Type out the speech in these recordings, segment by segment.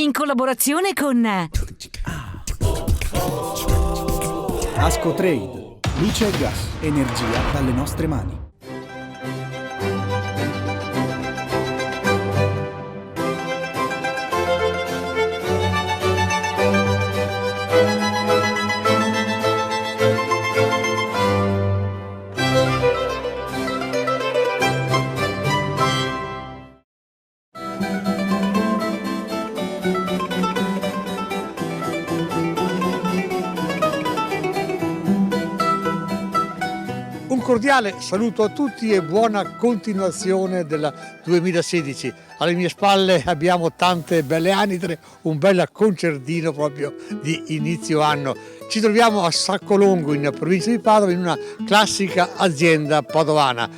in collaborazione con Ascotrade, luce e gas, energia dalle nostre mani. Cordiale saluto a tutti e buona continuazione del 2016. Alle mie spalle abbiamo tante belle anitre, un bel concertino proprio di inizio anno. Ci troviamo a Saccolongo, in provincia di Padova, in una classica azienda padovana.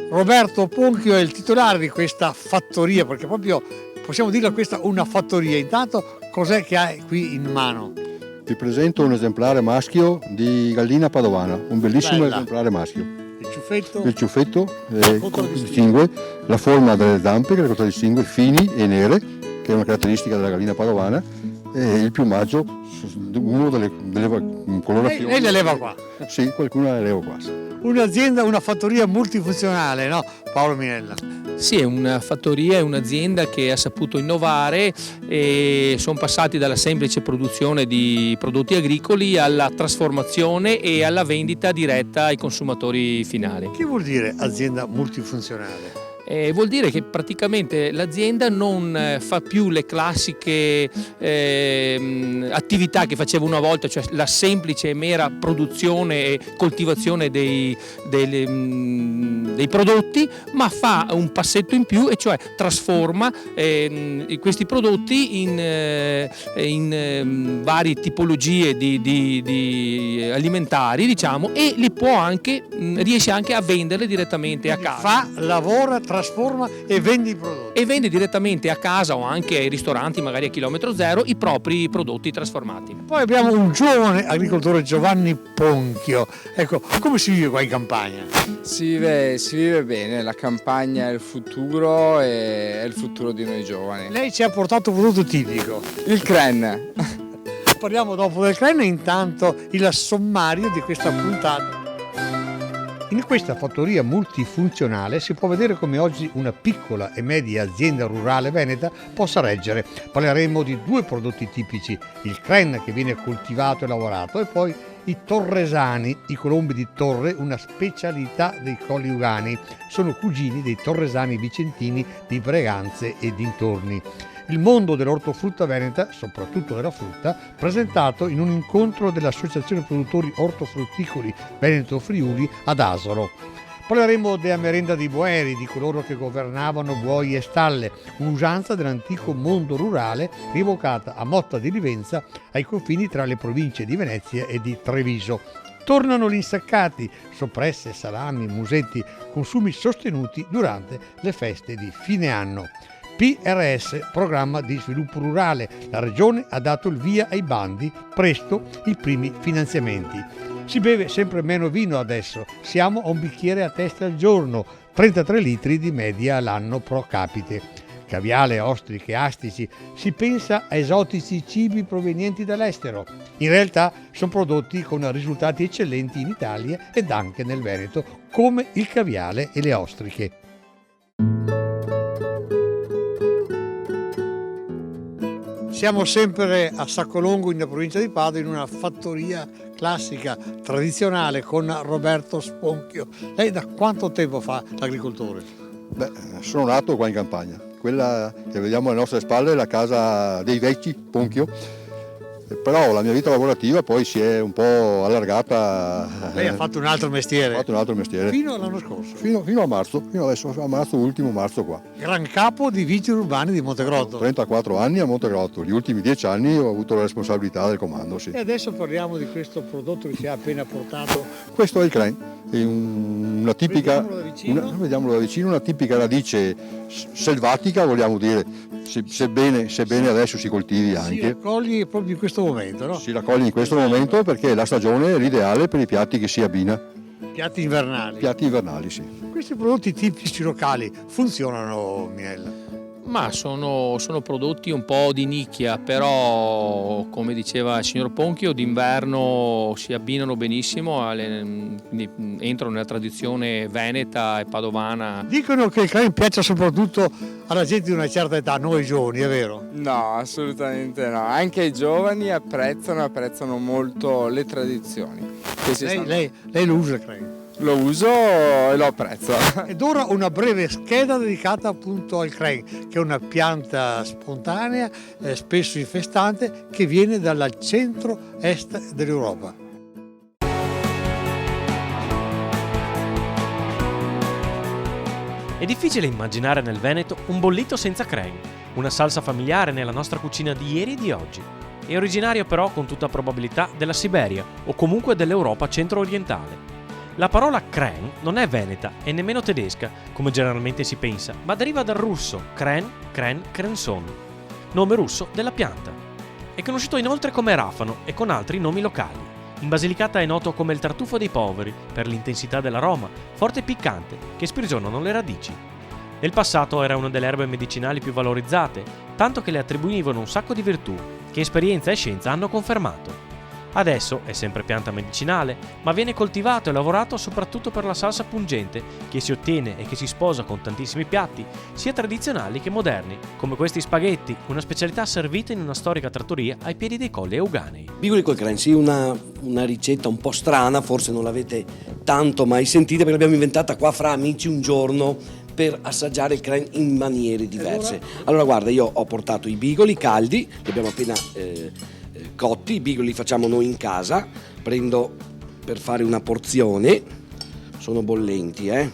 Roberto Ponchio è il titolare di questa fattoria, perché proprio possiamo dirla questa una fattoria. Intanto cos'è che hai qui in mano? Vi presento un esemplare maschio di gallina padovana, un bellissimo esemplare maschio. Il ciuffetto? Il ciuffetto distingue la forma delle zampe, che la contraddistingue, fini e nere, che è una caratteristica della gallina padovana, e il piumaggio, uno delle colorazioni. Lei le leva qua? Sì, qualcuna le levo qua. Un'azienda, una fattoria multifunzionale, no? Paolo Minella. Sì, è una fattoria, è un'azienda che ha saputo innovare e sono passati dalla semplice produzione di prodotti agricoli alla trasformazione e alla vendita diretta ai consumatori finali. Che vuol dire azienda multifunzionale? Vuol dire che praticamente l'azienda non fa più le classiche attività che faceva una volta, cioè la semplice e mera produzione e coltivazione dei prodotti, ma fa un passetto in più, e cioè trasforma questi prodotti in varie tipologie di alimentari, diciamo, e li può anche, riesce anche a venderle direttamente a casa. Lavora, trasforma e vende i prodotti. E vende direttamente a casa o anche ai ristoranti, magari a chilometro zero, i propri prodotti trasformati. Poi abbiamo un giovane agricoltore, Giovanni Ponchio. Ecco, come si vive qua in campagna? Si vive bene, la campagna è il futuro e è il futuro di noi giovani. Lei ci ha portato un prodotto tipico. Il cren. Parliamo dopo del cren, intanto il sommario di questa puntata. In questa fattoria multifunzionale si può vedere come oggi una piccola e media azienda rurale veneta possa reggere. Parleremo di due prodotti tipici, il cren che viene coltivato e lavorato, e poi i torresani, i colombi di torre, una specialità dei Colli Ugani. Sono cugini dei torresani vicentini di Breganze e dintorni. Il mondo dell'ortofrutta veneta, soprattutto della frutta, presentato in un incontro dell'Associazione Produttori Ortofrutticoli Veneto Friuli ad Asolo. Parleremo della merenda dei boeri, di coloro che governavano buoi e stalle, un'usanza dell'antico mondo rurale rievocata a Motta di Livenza ai confini tra le province di Venezia e di Treviso. Tornano gli insaccati, soppresse, salami, musetti, consumi sostenuti durante le feste di fine anno. PRS, programma di sviluppo rurale. La Regione ha dato il via ai bandi, presto i primi finanziamenti. Si beve sempre meno vino adesso, siamo a un bicchiere a testa al giorno, 33 litri di media all'anno pro capite. Caviale, ostriche, astici, si pensa a esotici cibi provenienti dall'estero. In realtà sono prodotti con risultati eccellenti in Italia ed anche nel Veneto, come il caviale e le ostriche. Siamo sempre a Saccolongo, in provincia di Padova, in una fattoria classica, tradizionale, con Roberto Ponchio. Lei da quanto tempo fa l'agricoltore? Sono nato qua in campagna. Quella che vediamo alle nostre spalle è la casa dei vecchi Ponchio. Però la mia vita lavorativa poi si è un po' allargata. Lei ha fatto un altro mestiere? Ho fatto un altro mestiere. Fino all'anno scorso? Fino a marzo, fino adesso, a marzo, ultimo marzo qua. Gran capo di vigili urbani di Montegrotto. 34 anni a Montegrotto, gli ultimi 10 anni ho avuto la responsabilità del comando, sì. E adesso parliamo di questo prodotto che ci ha appena portato. Questo è il cren, è una tipica, vediamolo da vicino, una tipica radice selvatica, vogliamo dire, sebbene adesso si coltivi anche. Si raccoglie proprio in questo momento, no? Si raccoglie in questo momento perché la stagione è l'ideale per i piatti che si abbina. Piatti invernali. Piatti invernali, sì. Questi prodotti tipici locali funzionano, Minella? Ma sono prodotti un po' di nicchia, però come diceva il signor Ponchio, d'inverno si abbinano benissimo, quindi entrano nella tradizione veneta e padovana. Dicono che il Crane piaccia soprattutto alla gente di una certa età, noi giovani, è vero? No, assolutamente no. Anche i giovani apprezzano molto le tradizioni. Lei lo usa il Crane. Lo uso e lo apprezzo. Ed ora una breve scheda dedicata appunto al Crane, che è una pianta spontanea, spesso infestante, che viene dal centro-est dell'Europa. È difficile immaginare nel Veneto un bollito senza crane, una salsa familiare nella nostra cucina di ieri e di oggi. È originario però con tutta probabilità della Siberia o comunque dell'Europa centro-orientale. La parola crane non è veneta e nemmeno tedesca, come generalmente si pensa, ma deriva dal russo crenson, nome russo della pianta. È conosciuto inoltre come rafano e con altri nomi locali. In Basilicata è noto come il tartufo dei poveri per l'intensità dell'aroma, forte e piccante, che sprigionano le radici. Nel passato era una delle erbe medicinali più valorizzate, tanto che le attribuivano un sacco di virtù, che esperienza e scienza hanno confermato. Adesso è sempre pianta medicinale, ma viene coltivato e lavorato soprattutto per la salsa pungente, che si ottiene e che si sposa con tantissimi piatti, sia tradizionali che moderni, come questi spaghetti, una specialità servita in una storica trattoria ai piedi dei Colli Euganei. Bigoli col Crane, sì, una ricetta un po' strana, forse non l'avete tanto mai sentita, perché l'abbiamo inventata qua fra amici un giorno per assaggiare il Crane in maniere diverse. Allora guarda, io ho portato i bigoli caldi, li abbiamo appena cotti, i bigoli li facciamo noi in casa, prendo per fare una porzione, sono bollenti, è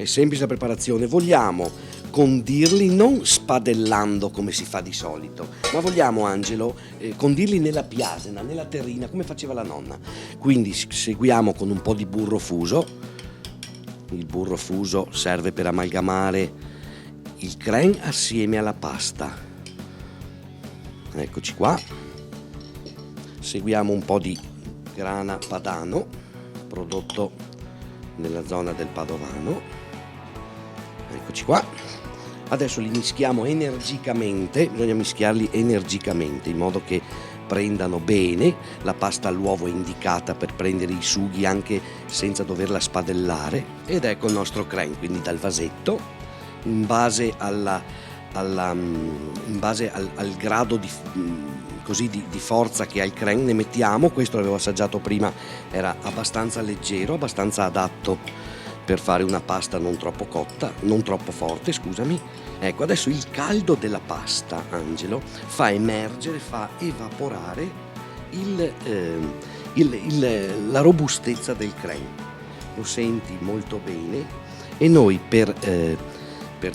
semplice la preparazione, vogliamo condirli non spadellando come si fa di solito, ma vogliamo, Angelo, condirli nella piasena, nella terrina, come faceva la nonna. Quindi seguiamo con un po' di burro fuso. Il burro fuso serve per amalgamare il Crane assieme alla pasta. Eccoci qua. Seguiamo un po' di grana padano, prodotto nella zona del Padovano. Eccoci qua. Adesso li mischiamo energicamente, bisogna mischiarli energicamente in modo che prendano bene. La pasta all'uovo è indicata per prendere i sughi anche senza doverla spadellare. Ed ecco il nostro Crane, quindi dal vasetto, in base al grado di forza che ha il Crane, ne mettiamo. Questo l'avevo assaggiato prima, era abbastanza leggero, abbastanza adatto per fare una pasta non troppo cotta, non troppo forte, scusami. Ecco, adesso il caldo della pasta, Angelo, fa emergere, fa evaporare la robustezza del Crane. Lo senti molto bene e noi per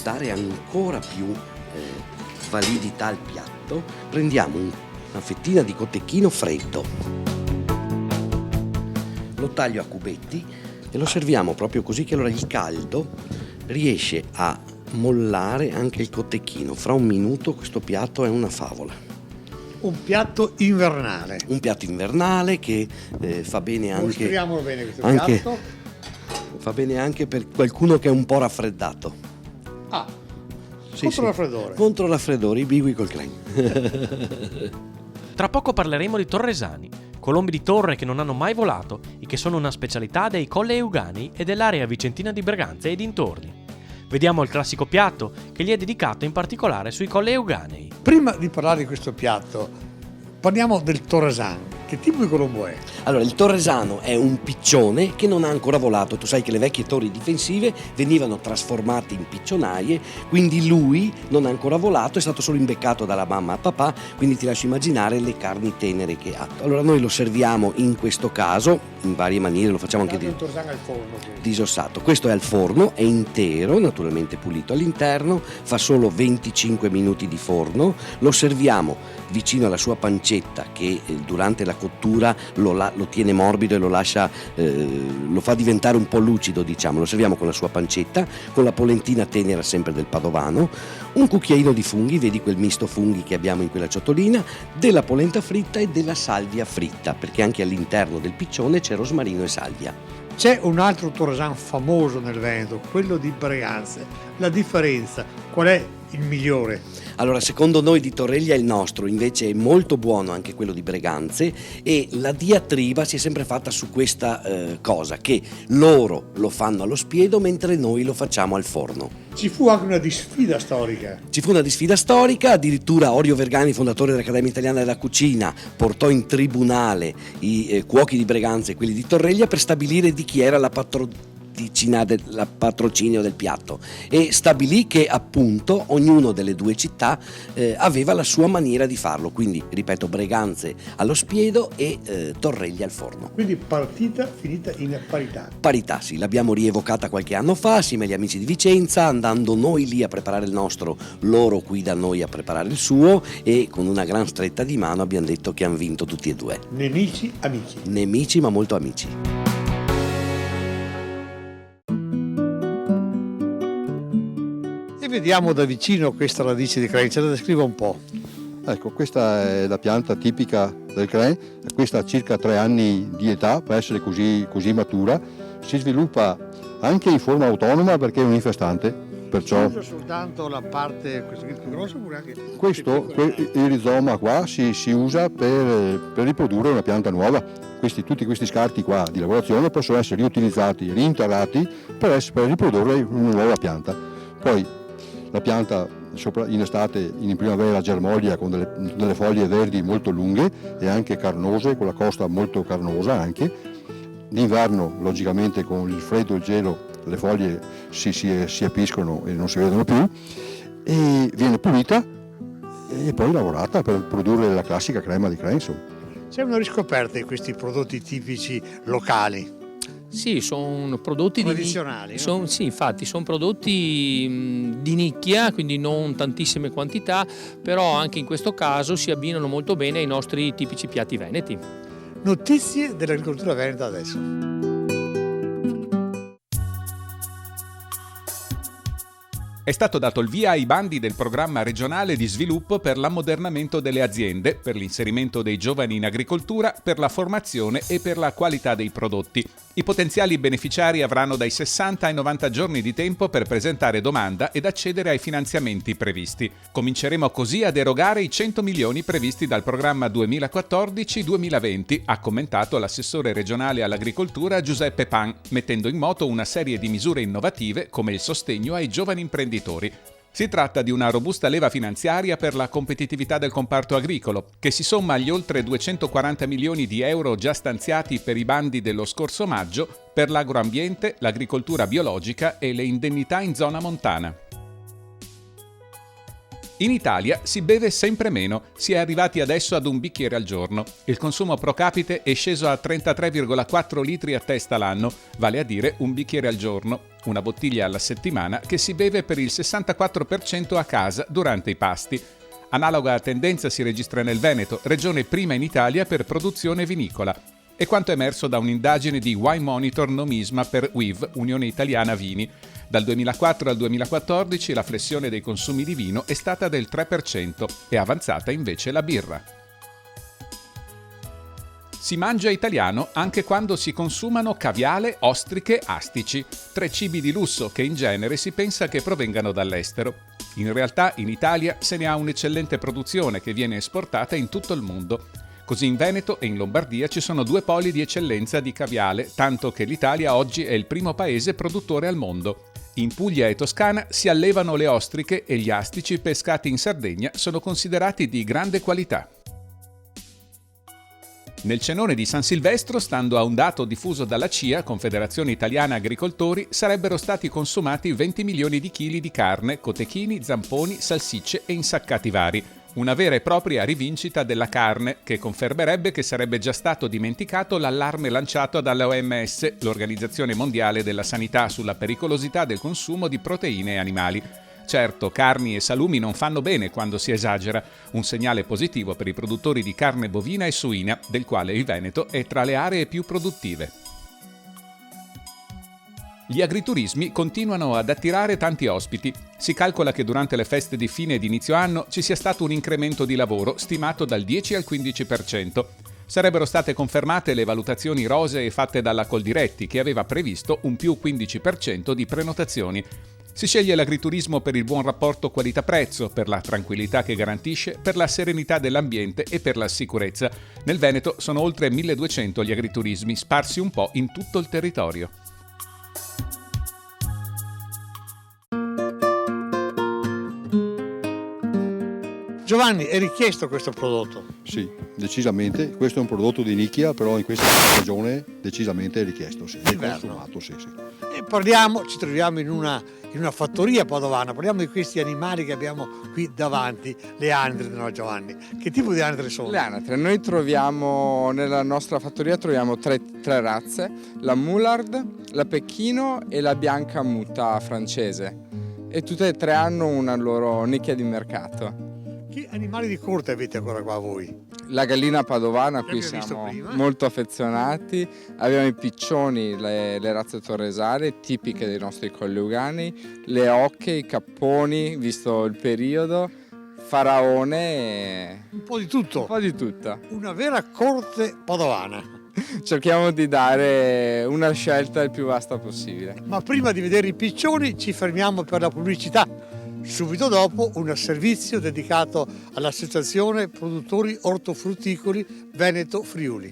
dare ancora più validità al piatto prendiamo una fettina di cotechino freddo, lo taglio a cubetti e lo serviamo proprio così, che allora il caldo riesce a mollare anche il cotechino. Fra un minuto questo piatto è una favola. Un piatto invernale. Un piatto invernale che fa bene anche... Mostriamolo bene questo piatto. Fa bene anche per qualcuno che è un po' raffreddato. Ah, sì, contro raffreddore. Contro raffreddore, i bigui col Crane. Tra poco parleremo di torresani, colombi di torre che non hanno mai volato e che sono una specialità dei Colle Euganei e dell'area vicentina di Braganza e dintorni. Vediamo il classico piatto che gli è dedicato in particolare sui Colle Euganei. Prima di parlare di questo piatto, parliamo del torresano. Che tipo di colombo è? Allora, il torresano è un piccione che non ha ancora volato. Tu sai che le vecchie torri difensive venivano trasformate in piccionaie, quindi lui non ha ancora volato, è stato solo imbeccato dalla mamma e papà, quindi ti lascio immaginare le carni tenere che ha. Allora noi lo serviamo in questo caso in varie maniere, lo facciamo anche Il torresano al forno. disossato. Questo è al forno, è intero, naturalmente pulito all'interno, fa solo 25 minuti di forno, lo serviamo vicino alla sua pancetta che durante la cottura lo tiene morbido e lo lascia, lo fa diventare un po' lucido, diciamo. Lo serviamo con la sua pancetta, con la polentina tenera sempre del Padovano, un cucchiaino di funghi, vedi quel misto funghi che abbiamo in quella ciotolina, della polenta fritta e della salvia fritta, perché anche all'interno del piccione c'è rosmarino e salvia. C'è un altro torresano famoso nel Veneto, quello di Braganza. La differenza qual è il migliore? Allora, secondo noi di Torreglia il nostro invece è molto buono, anche quello di Breganze, e la diatriba si è sempre fatta su questa cosa, che loro lo fanno allo spiedo mentre noi lo facciamo al forno. Ci fu anche una disfida storica. Ci fu una disfida storica, addirittura Orio Vergani, fondatore dell'Accademia Italiana della Cucina, portò in tribunale i cuochi di Breganze e quelli di Torreglia per stabilire di chi era la patrocinio del piatto, e stabilì che appunto ognuno delle due città aveva la sua maniera di farlo, quindi ripeto, Breganze allo spiedo e Torreglia al forno. Quindi partita finita in parità. Parità, sì, l'abbiamo rievocata qualche anno fa assieme agli amici di Vicenza, andando noi lì a preparare il nostro, loro qui da noi a preparare il suo, e con una gran stretta di mano abbiamo detto che hanno vinto tutti e due. Nemici, amici. Nemici ma molto amici. E vediamo da vicino questa radice di Crane, ce la descriva un po'. Ecco, questa è la pianta tipica del Crane, questa ha circa 3 anni di età per essere così matura, si sviluppa anche in forma autonoma perché è un infestante, perciò Usa soltanto la parte, questa più grossa, oppure anche il rizoma qua si usa per riprodurre una pianta nuova. Tutti questi scarti qua di lavorazione possono essere riutilizzati, rinterrati per riprodurre una nuova pianta. Poi la pianta in estate, in primavera germoglia con delle foglie verdi molto lunghe e anche carnose, con la costa molto carnosa anche. D'inverno, logicamente, con il freddo e il gelo, le foglie si appiscono e non si vedono più, e viene pulita e poi lavorata per produrre la classica crema di Crane. C'è una riscoperta di questi prodotti tipici locali. Sì, sono prodotti tradizionali, no? Sì, infatti sono prodotti di nicchia, quindi non tantissime quantità, però anche in questo caso si abbinano molto bene ai nostri tipici piatti veneti. Notizie dell'agricoltura veneta adesso. È stato dato il via ai bandi del programma regionale di sviluppo per l'ammodernamento delle aziende, per l'inserimento dei giovani in agricoltura, per la formazione e per la qualità dei prodotti. I potenziali beneficiari avranno dai 60 ai 90 giorni di tempo per presentare domanda ed accedere ai finanziamenti previsti. Cominceremo così ad erogare i 100 milioni previsti dal programma 2014-2020, ha commentato l'assessore regionale all'agricoltura Giuseppe Pan, mettendo in moto una serie di misure innovative come il sostegno ai giovani imprenditori. Si tratta di una robusta leva finanziaria per la competitività del comparto agricolo, che si somma agli oltre 240 milioni di euro già stanziati per i bandi dello scorso maggio per l'agroambiente, l'agricoltura biologica e le indennità in zona montana. In Italia si beve sempre meno, si è arrivati adesso ad un bicchiere al giorno. Il consumo pro capite è sceso a 33,4 litri a testa l'anno, vale a dire un bicchiere al giorno, una bottiglia alla settimana che si beve per il 64% a casa durante i pasti. Analoga tendenza si registra nel Veneto, regione prima in Italia per produzione vinicola. È quanto emerso da un'indagine di Wine Monitor Nomisma per UIV, Unione Italiana Vini. Dal 2004 al 2014 la flessione dei consumi di vino è stata del 3%, è avanzata invece la birra. Si mangia italiano anche quando si consumano caviale, ostriche, astici, 3 cibi di lusso che in genere si pensa che provengano dall'estero. In realtà in Italia se ne ha un'eccellente produzione che viene esportata in tutto il mondo. Così in Veneto e in Lombardia ci sono 2 poli di eccellenza di caviale, tanto che l'Italia oggi è il primo paese produttore al mondo. In Puglia e Toscana si allevano le ostriche e gli astici pescati in Sardegna sono considerati di grande qualità. Nel cenone di San Silvestro, stando a un dato diffuso dalla CIA, Confederazione Italiana Agricoltori, sarebbero stati consumati 20 milioni di chili di carne, cotechini, zamponi, salsicce e insaccati vari. Una vera e propria rivincita della carne che confermerebbe che sarebbe già stato dimenticato l'allarme lanciato dalla OMS, l'Organizzazione Mondiale della Sanità, sulla pericolosità del consumo di proteine animali. Certo, carni e salumi non fanno bene quando si esagera, un segnale positivo per i produttori di carne bovina e suina, del quale il Veneto è tra le aree più produttive. Gli agriturismi continuano ad attirare tanti ospiti. Si calcola che durante le feste di fine ed inizio anno ci sia stato un incremento di lavoro stimato dal 10 al 15%. Sarebbero state confermate le valutazioni rosee fatte dalla Coldiretti, che aveva previsto un più 15% di prenotazioni. Si sceglie l'agriturismo per il buon rapporto qualità-prezzo, per la tranquillità che garantisce, per la serenità dell'ambiente e per la sicurezza. Nel Veneto sono oltre 1200 gli agriturismi sparsi un po' in tutto il territorio. Giovanni, è richiesto questo prodotto? Sì, decisamente. Questo è un prodotto di nicchia, però in questa stagione decisamente è richiesto, sì. È Inverno. consumato, sì. E ci troviamo in una fattoria padovana, parliamo di questi animali che abbiamo qui davanti, le anatre, no Giovanni? Che tipo di anatre sono? Le anatre, noi troviamo nella nostra fattoria tre razze, la Mullard, la Pechino e la bianca muta francese, e tutte e tre hanno una loro nicchia di mercato. Che animali di corte avete ancora qua voi? La gallina padovana, a cui L'abbiamo siamo visto prima. molto affezionati, abbiamo i piccioni, le razze torresane tipiche dei nostri colleugani, le ocche, i capponi, visto il periodo, faraone, Un po' di tutto. un po' di tutto. Una vera corte padovana. Cerchiamo di dare una scelta il più vasta possibile. Ma prima di vedere i piccioni ci fermiamo per la pubblicità. Subito dopo un servizio dedicato all'Associazione Produttori Ortofrutticoli Veneto Friuli.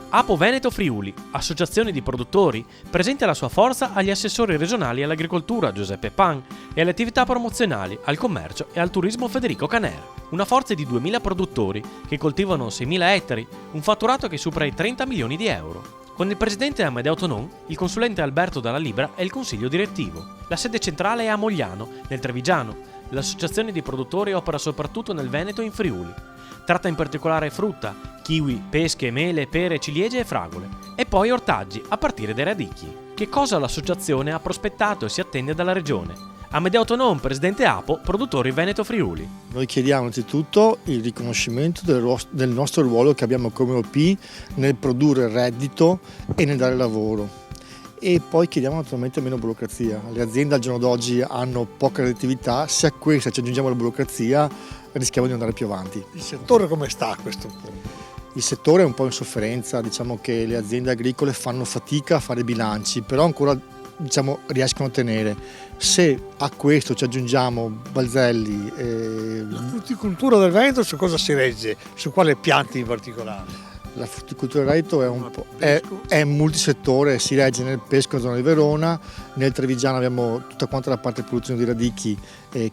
Apo Veneto Friuli, associazione di produttori, presenta la sua forza agli assessori regionali all'agricoltura Giuseppe Pan e alle attività promozionali, al commercio e al turismo Federico Caner. Una forza di 2000 produttori che coltivano 6.000 ettari, un fatturato che supera i 30 milioni di euro. Con il presidente Amedeo Tonon, il consulente Alberto Dalla Libra e il consiglio direttivo. La sede centrale è a Mogliano, nel Trevigiano. L'associazione di produttori opera soprattutto nel Veneto e in Friuli. Tratta in particolare frutta, kiwi, pesche, mele, pere, ciliegie e fragole. E poi ortaggi, a partire dai radicchi. Che cosa l'associazione ha prospettato e si attende dalla regione? Amedeo Tonon, presidente Apo, produttori Veneto Friuli. Noi chiediamo innanzitutto il riconoscimento del nostro ruolo che abbiamo come OP nel produrre reddito e nel dare lavoro. E poi chiediamo naturalmente meno burocrazia. Le aziende al giorno d'oggi hanno poca redditività, se a questa ci aggiungiamo la burocrazia rischiamo di andare più avanti. Il settore come sta a questo punto? Il settore è un po' in sofferenza, diciamo che le aziende agricole fanno fatica a fare bilanci, però ancora riescono a tenere. Se a questo ci aggiungiamo balzelli... La frutticoltura del Veneto su cosa si regge? Su quale pianti in particolare? La frutticoltura del Veneto è multisettore, si regge nel pesco in zona di Verona, nel Trevigiano abbiamo tutta quanta la parte di produzione di radicchi,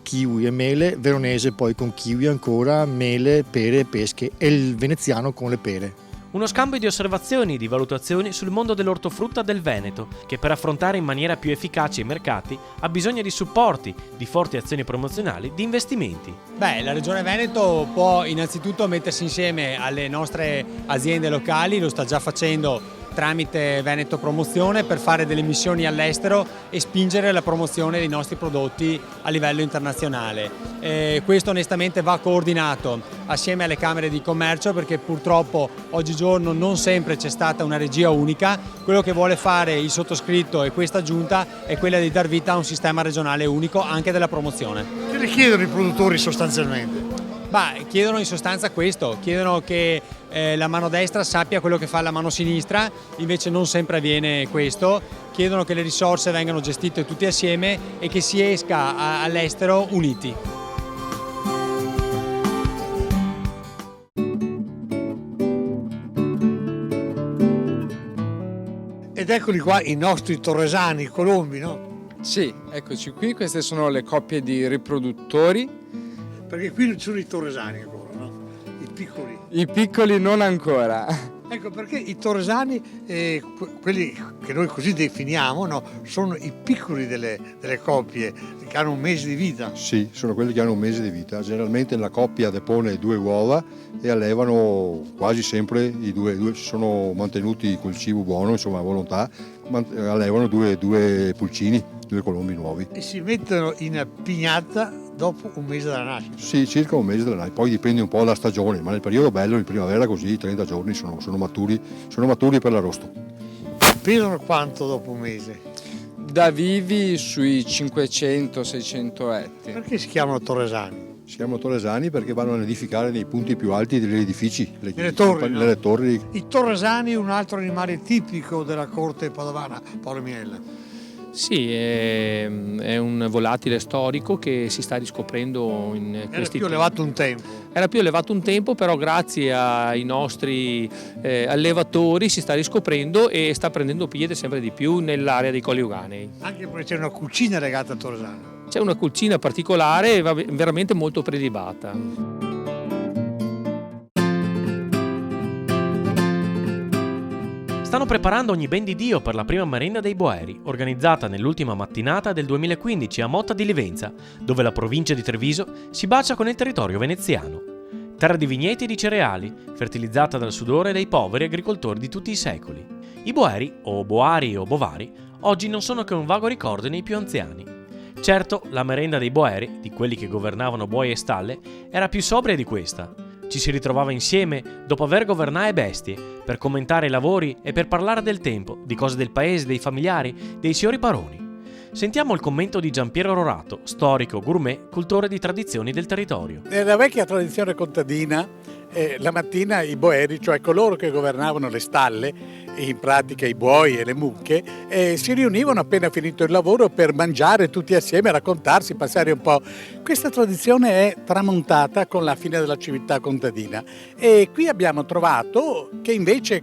kiwi e mele, veronese poi con kiwi ancora, mele, pere e pesche, e il veneziano con le pere. Uno scambio di osservazioni e di valutazioni sul mondo dell'ortofrutta del Veneto, che per affrontare in maniera più efficace i mercati ha bisogno di supporti, di forti azioni promozionali, di investimenti. La Regione Veneto può innanzitutto mettersi insieme alle nostre aziende locali, lo sta già facendo tramite Veneto Promozione, per fare delle missioni all'estero e spingere la promozione dei nostri prodotti a livello internazionale. Questo onestamente va coordinato assieme alle Camere di Commercio, perché purtroppo oggigiorno non sempre c'è stata una regia unica. Quello che vuole fare il sottoscritto e questa giunta è quella di dar vita a un sistema regionale unico anche della promozione. Che ne chiedono i produttori sostanzialmente? Chiedono in sostanza questo, chiedono che la mano destra sappia quello che fa la mano sinistra, invece non sempre avviene questo. Chiedono che le risorse vengano gestite tutti assieme e che si esca all'estero uniti. Ed eccoli qua i nostri torresani, i colombi, no? Sì, eccoci qui, queste sono le coppie di riproduttori. Perché qui non ci sono i torresani ancora, no? I piccoli. I piccoli non ancora. Ecco perché i torresani, quelli che noi così definiamo, no? Sono i piccoli delle coppie che hanno un mese di vita. Sì, sono quelli che hanno un mese di vita. Generalmente la coppia depone 2 uova e allevano quasi sempre i due sono mantenuti col cibo buono, insomma a volontà, allevano due pulcini, 2 colombi nuovi. E si mettono in pignata dopo un mese dalla nascita? Sì, circa un mese dalla nascita, poi dipende un po' dalla stagione, ma nel periodo bello, in primavera così, 30 giorni sono maturi per l'arrosto. Pesano quanto dopo un mese? Da vivi sui 500-600 etti. Perché si chiamano torresani? Si chiamano torresani perché vanno a nidificare nei punti più alti degli edifici, Nelle torri, no? nelle torri. I torresani, un altro animale tipico della corte padovana, Paolo Miele. Sì, è un volatile storico che si sta riscoprendo in Era questi più elevato un tempo. Era più elevato un tempo, però grazie ai nostri allevatori si sta riscoprendo e sta prendendo piede sempre di più nell'area dei Colli Euganei. Anche perché c'è una cucina legata al torresano. C'è una cucina particolare veramente molto prelibata. Stanno preparando ogni ben di Dio per la prima merenda dei Boeri, organizzata nell'ultima mattinata del 2015 a Motta di Livenza, dove la provincia di Treviso si bacia con il territorio veneziano. Terra di vigneti e di cereali, fertilizzata dal sudore dei poveri agricoltori di tutti i secoli. I Boeri, o Boari o Bovari, oggi non sono che un vago ricordo nei più anziani. Certo, la merenda dei Boeri, di quelli che governavano buoi e stalle, era più sobria di questa. Ci si ritrovava insieme, dopo aver governato bestie, per commentare i lavori e per parlare del tempo, di cose del paese, dei familiari, dei signori paroni. Sentiamo il commento di Giampiero Rorato, storico, gourmet, cultore di tradizioni del territorio. Nella vecchia tradizione contadina, la mattina i boeri, cioè coloro che governavano le stalle, in pratica i buoi e le mucche, si riunivano appena finito il lavoro per mangiare tutti assieme, raccontarsi, passare un po'. Questa tradizione è tramontata con la fine della civiltà contadina e qui abbiamo trovato che invece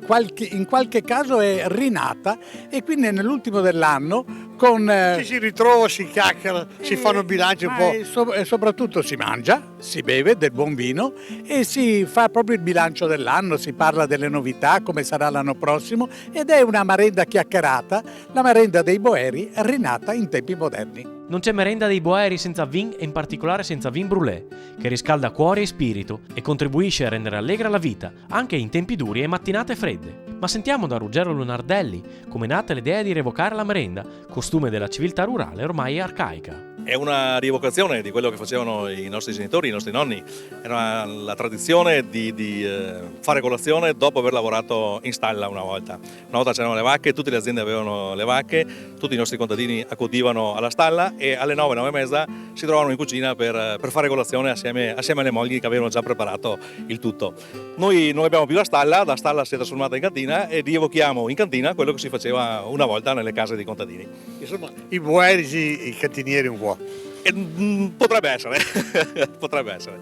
in qualche caso è rinata e quindi nell'ultimo dell'anno Ci si ritrova, si chiacchiera, si fanno bilanci un po'. E soprattutto si mangia, si beve del buon vino e si fa proprio il bilancio dell'anno, si parla delle novità, come sarà l'anno prossimo ed è una merenda chiacchierata, la merenda dei boeri rinata in tempi moderni. Non c'è merenda dei Boeri senza vin e in particolare senza vin brûlé, che riscalda cuore e spirito e contribuisce a rendere allegra la vita, anche in tempi duri e mattinate fredde. Ma sentiamo da Ruggero Lunardelli come è nata l'idea di rievocare la merenda, costume della civiltà rurale ormai arcaica. È una rievocazione di quello che facevano i nostri genitori, i nostri nonni. Era la tradizione di fare colazione dopo aver lavorato in stalla una volta. Una volta c'erano le vacche, tutte le aziende avevano le vacche, tutti i nostri contadini accudivano alla stalla e alle 9, 9 e mezza si trovavano in cucina per fare colazione assieme alle mogli che avevano già preparato il tutto. Noi non abbiamo più la stalla si è trasformata in cantina e rievochiamo in cantina quello che si faceva una volta nelle case dei contadini. Insomma, i boeri, i cantinieri un po'. Potrebbe essere, potrebbe essere.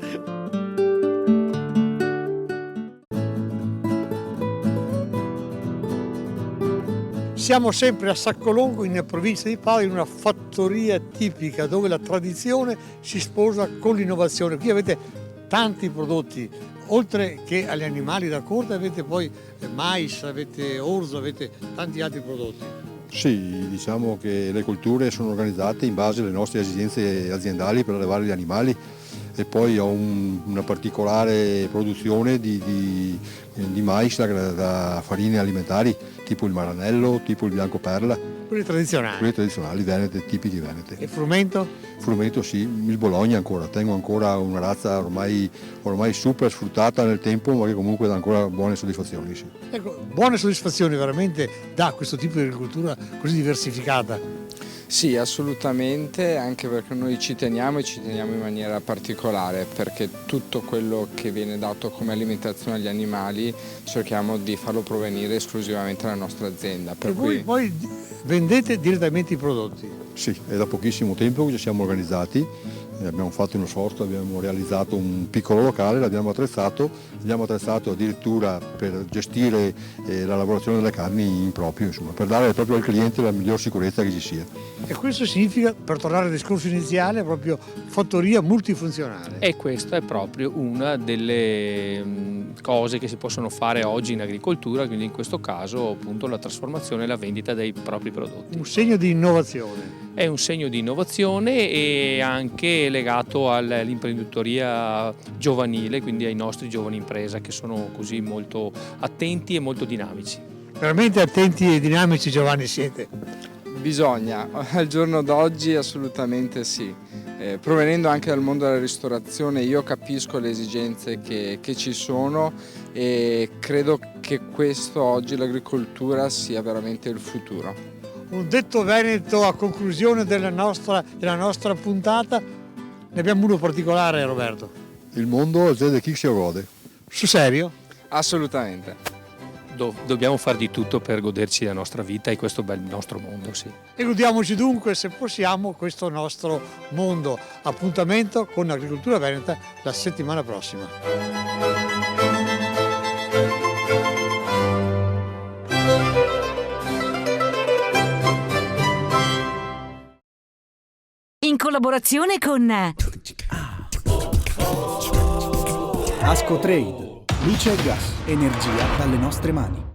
Siamo sempre a Saccolongo, in provincia di Padova, in una fattoria tipica dove la tradizione si sposa con l'innovazione. Qui avete tanti prodotti, oltre che agli animali da corte avete poi mais, avete orzo, avete tanti altri prodotti. Sì, diciamo che le colture sono organizzate in base alle nostre esigenze aziendali per allevare gli animali e poi ho una particolare produzione di mais da farine alimentari, tipo il maranello, tipo il bianco perla. Quelli tradizionali venete, tipiche venete. E frumento? Frumento sì, il Bologna ancora, tengo ancora una razza ormai super sfruttata nel tempo ma che comunque dà ancora buone soddisfazioni. Sì. Ecco, buone soddisfazioni veramente da questo tipo di agricoltura così diversificata. Sì, assolutamente, anche perché noi ci teniamo in maniera particolare, perché tutto quello che viene dato come alimentazione agli animali cerchiamo di farlo provenire esclusivamente dalla nostra azienda. Per cui voi poi vendete direttamente i prodotti? Sì, è da pochissimo tempo che ci siamo organizzati, abbiamo fatto uno sforzo, abbiamo realizzato un piccolo locale, l'abbiamo attrezzato addirittura per gestire la lavorazione delle carni in proprio, insomma, per dare proprio al cliente la miglior sicurezza che ci sia. E questo significa, per tornare al discorso iniziale, proprio fattoria multifunzionale. E questa è proprio una delle cose che si possono fare oggi in agricoltura, quindi in questo caso appunto la trasformazione e la vendita dei propri prodotti. Un segno di innovazione. È un segno di innovazione e anche legato all'imprenditoria giovanile, quindi ai nostri giovani impresa che sono così molto attenti e molto dinamici. Veramente attenti e dinamici, Giovanni, siete? Bisogna, al giorno d'oggi assolutamente sì. Provenendo anche dal mondo della ristorazione io capisco le esigenze che ci sono e credo che questo oggi l'agricoltura sia veramente il futuro. Un detto veneto a conclusione della nostra puntata: Ne abbiamo uno particolare, Roberto. Il mondo aziende chi si gode. Sul serio? Assolutamente. Dobbiamo fare di tutto per goderci la nostra vita e questo bel nostro mondo, sì. E godiamoci dunque, se possiamo, questo nostro mondo. Appuntamento con Agricoltura Veneta la settimana prossima. In collaborazione con Ascotrade, luce e gas, energia dalle nostre mani.